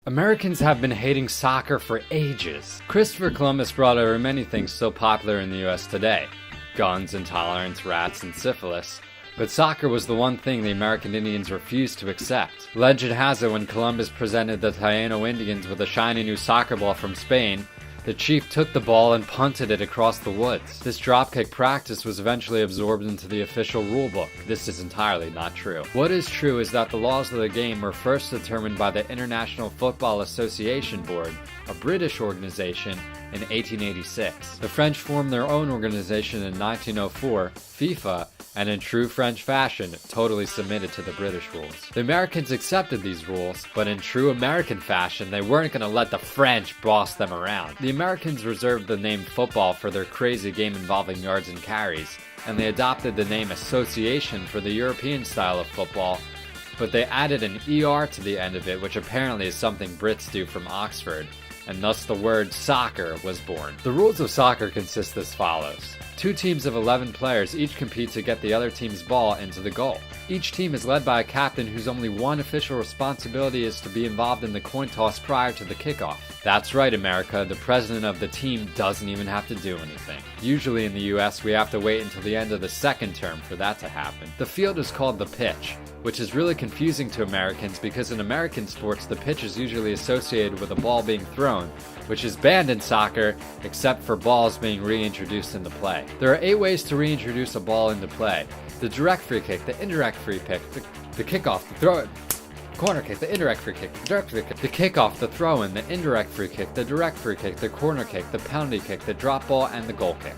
Americans have been hating soccer for ages. Christopher Columbus brought over many things still popular in the US today. Guns, intolerance, rats, and syphilis. But soccer was the one thing the American Indians refused to accept. Legend has it when Columbus presented the Taino Indians with a shiny new soccer ball from Spain, the chief took the ball and punted it across the woods. This dropkick practice was eventually absorbed into the official rulebook. This is entirely not true. What is true is that the laws of the game were first determined by the International Football Association Board, a British organization, in 1886. The French formed their own organization in 1904, FIFA, and in true French fashion, totally submitted to the British rules. The Americans accepted these rules, but in true American fashion, they weren't going to let the French boss them around. The Americans reserved the name football for their crazy game involving yards and carries, and they adopted the name association for the European style of football, but they added an ER to the end of it, which apparently is something Brits do from Oxford, and thus the word soccer was born. The rules of soccer consist as follows. 2 teams of 11 players each compete to get the other team's ball into the goal. Each team is led by a captain whose only one official responsibility is to be involved in the coin toss prior to the kickoff. That's right, America, the president of the team doesn't even have to do anything. Usually in the US, we have to wait until the end of the second term for that to happen. The field is called the pitch, which is really confusing to Americans because in American sports, the pitch is usually associated with a ball being thrown, which is banned in soccer, except for balls being reintroduced into play. There are 8 ways to reintroduce a ball into play. The direct free kick, the indirect free kick, the kickoff, the throw, corner kick, the indirect free kick, the direct free kick, the kickoff, the throw-in, the indirect free kick, the direct free kick, the corner kick, the penalty kick, the drop ball, and the goal kick.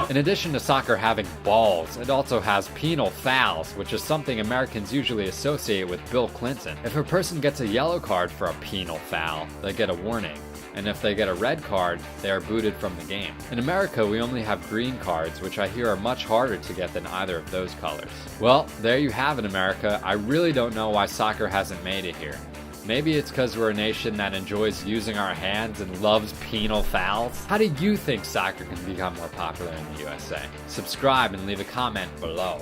In addition to soccer having balls, it also has penal fouls, which is something Americans usually associate with Bill Clinton. If a person gets a yellow card for a penal foul, they get a warning. And if they get a red card, they are booted from the game. In America, we only have green cards, which I hear are much harder to get than either of those colors. Well, there you have it, America. I really don't know why soccer hasn't made it here. Maybe it's because we're a nation that enjoys using our hands and loves penal fouls? How do you think soccer can become more popular in the USA? Subscribe and leave a comment below.